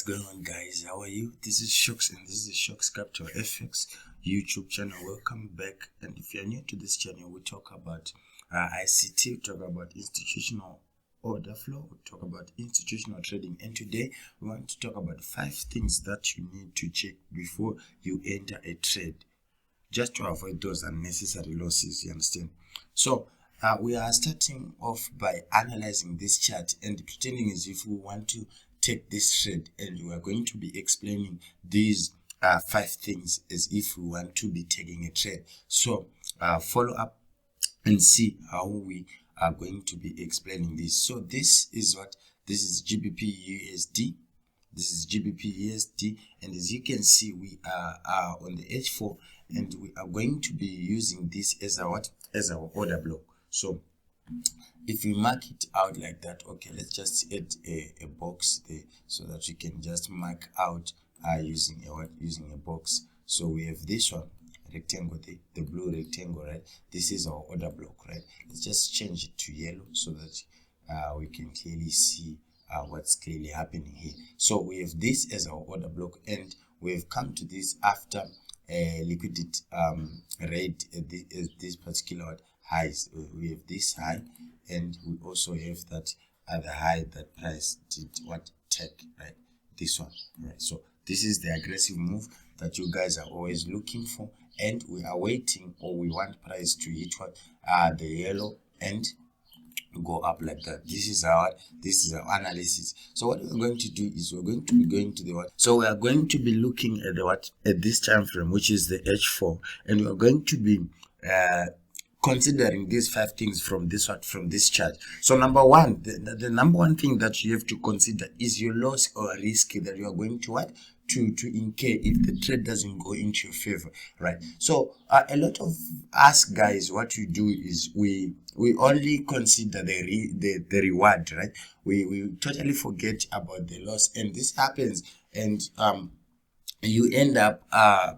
going on, guys? How are you? This is Shocks and this is ShocksCapital FX YouTube channel. Welcome back. And if you're new to this channel, we talk about ICT, we talk about institutional order flow, we talk about institutional trading, and today we want to talk about 5 things that you need to check before you enter a trade, just to avoid those unnecessary losses. You understand? So we are starting off by analyzing this chart and pretending as if we want to take this trade, and we are going to be explaining these 5 things as if we want to be taking a trade. So follow up and see how we are going to be explaining this. So this is GBP USD. This is GBP USD, and as you can see, we are on the H4, and we are going to be using this as our order block. So if we mark it out like that, okay, let's just add a box there so that you can just mark out using a box. So we have this one rectangle, the blue rectangle, right? This is our order block, right? Let's just change it to yellow so that we can clearly see what's clearly happening here. So we have this as our order block, and we have come to this after liquidity rate at this particular highs. We have this high, and we also have that other high that price did take, right? This one, right? So this is the aggressive move that you guys are always looking for, and we are waiting, or we want price to hit the yellow and go up like that. This is our analysis. So what we're going to do is we're going to be going to the so we are going to be looking at at this time frame, which is the H4, and we are going to be considering these 5 things from this chart. So number one, the number one thing that you have to consider is your loss or risk that you are going to incur if the trade doesn't go into your favor, right? So a lot of us guys, what we do is we only consider the reward, right? We totally forget about the loss, and this happens, and you end up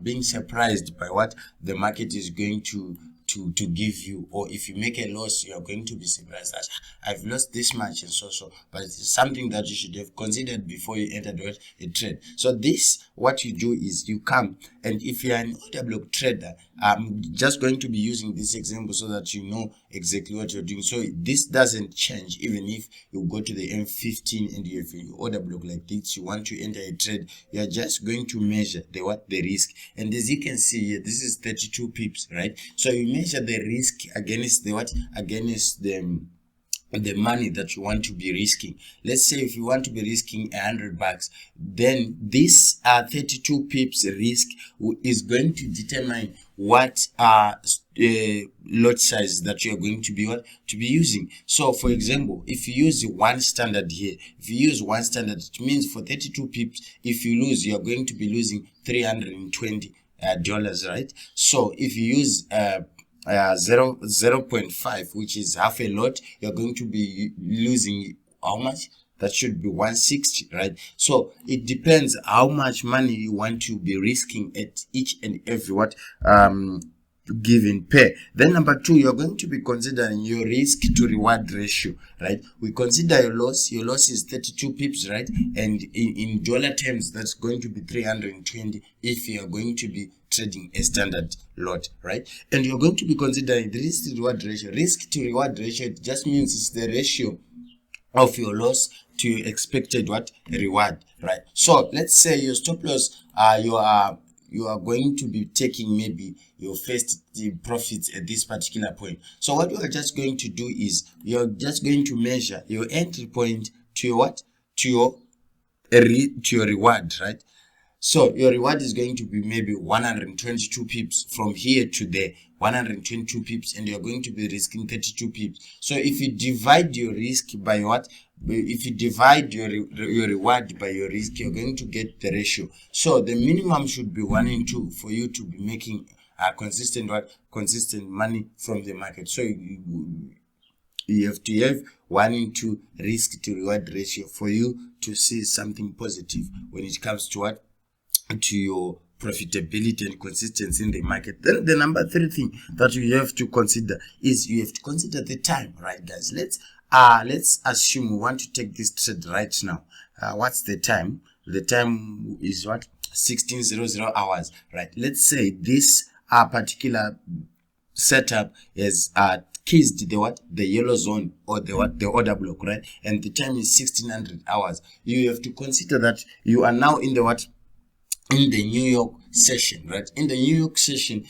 being surprised by what the market is going to give you, or if you make a loss, you are going to be surprised that I've lost this much and so. But it's something that you should have considered before you entered a trade. So this, what you do is you come, and if you are an order block trader, I'm just going to be using this example so that you know exactly what you're doing. So this doesn't change even if you go to the M15 and you have an order block like this. You want to enter a trade, you are just going to measure the risk, and as you can see here, this is 32 pips, right? So you measure the risk against the money that you want to be risking. Let's say if you want to be risking $100, then this 32 pips risk is going to determine what lot size that you are going to be using. So for example, if you use 1 standard here, if you use 1 standard, it means for 32 pips, if you lose, you are going to be losing $320, right? So if you use 0.5, which is half a lot, you're going to be losing how much? That should be 160, right? So it depends how much money you want to be risking at each and every given pair. Then number 2, you're going to be considering your risk to reward ratio, right? We consider your loss is 32 pips, right? And in dollar terms, that's going to be 320 if you are going to be trading a standard lot, right? And you're going to be considering the risk to reward ratio. Risk to reward ratio, it just means it's the ratio of your loss to your expected reward, right? So let's say your stop loss, you are going to be taking maybe your first profits at this particular point. So what you are just going to do is you're just going to measure your entry point to your reward, right? So your reward is going to be maybe 122 pips from here to there, 122 pips, and you're going to be risking 32 pips. So if you divide your risk by if you divide your reward by your risk, you're going to get the ratio. So the minimum should be 1 in 2 for you to be making consistent money from the market. So you have to have 1 in 2 risk to reward ratio for you to see something positive when it comes to to your profitability and consistency in the market. Then the number 3 thing that you have to consider is you have to consider the time, right, guys? Let's assume we want to take this trade right now. What's the time? the time is what, 1600 hours, right? Let's say this particular setup is keys the what, the yellow zone, or the what, the order block, right? And the time is 1600 hours. You have to consider that you are now in the what, in the New York session, right? In the New York session,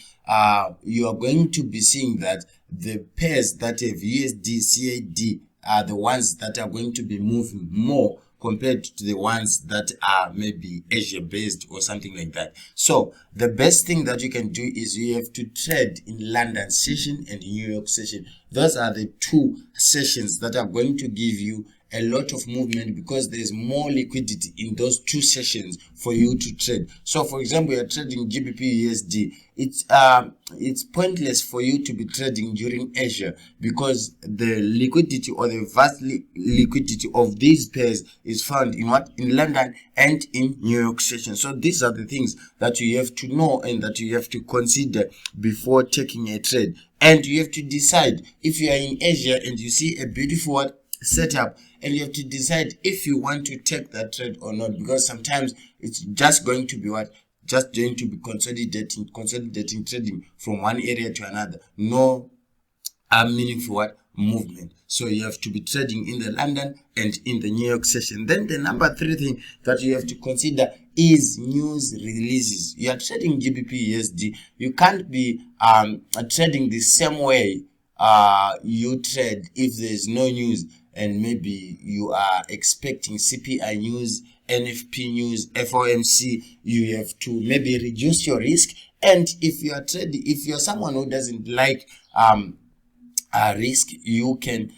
you are going to be seeing that the pairs that have USD CAD are the ones that are going to be moving more compared to the ones that are maybe Asia based or something like that. So the best thing that you can do is you have to trade in London session and New York session. Those are the two sessions that are going to give you a lot of movement, because there's more liquidity in those two sessions for you to trade. So for example, you're trading GBP USD. It's pointless for you to be trading during Asia, because the liquidity or the vast liquidity of these pairs is found in what, in London and in New York session. So these are the things that you have to know and that you have to consider before taking a trade. And you have to decide, if you are in Asia and you see a beautiful setup, and you have to decide if you want to take that trade or not, because sometimes it's just going to be what, just going to be consolidating trading from one area to another, no meaningful what, movement. So you have to be trading in the London and in the New York session. Then the number 3 thing that you have to consider is news releases. You are trading GBP USD, you can't be trading the same way you trade if there's no news, and maybe you are expecting CPI news, NFP news, FOMC. You have to maybe reduce your risk. And if you are trading, if you're someone who doesn't like risk, you can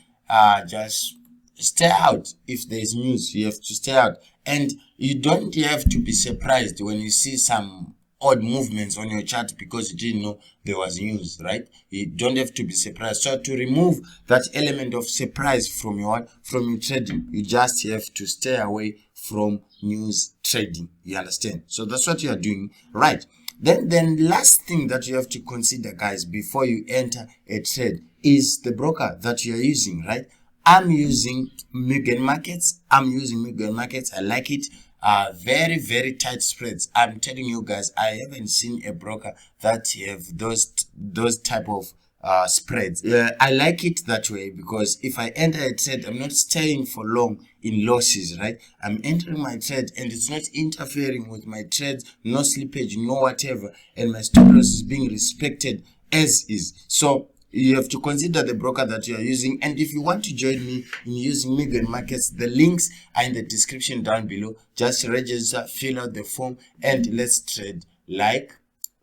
just stay out. If there's news, you have to stay out, and you don't have to be surprised when you see some odd movements on your chart because you didn't know there was news, right? You don't have to be surprised. So to remove that element of surprise from your trading, you just have to stay away from news trading. You understand? So that's what you are doing, right? Then last thing that you have to consider, guys, before you enter a trade is the broker that you are using, right? I'm using Mugen Markets. I like it. Very, very tight spreads. I'm telling you guys, I haven't seen a broker that have those type of spreads. I like it that way, because if I enter a trade, I'm not staying for long in losses, right? I'm entering my trade and it's not interfering with my trades, no slippage, no whatever, and my stop loss is being respected as is. So you have to consider the broker that you are using. And if you want to join me in using Mugen Markets, the links are in the description down below. Just register, fill out the form, and let's trade like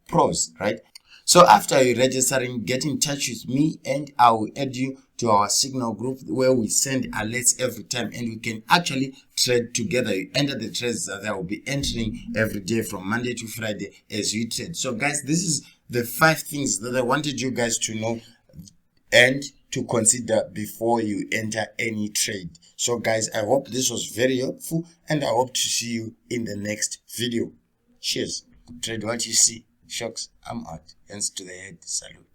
pros, right? So after you registering, get in touch with me and I will add you to our Signal group, where we send alerts every time and we can actually trade together. You enter the trades that I will be entering every day from Monday to Friday as we trade. So guys, this is the 5 things that I wanted you guys to know and to consider before you enter any trade. So guys, I hope this was very helpful, and I hope to see you in the next video. Cheers. Trade what you see. Shocks, I'm out. Hands to the head. Salute.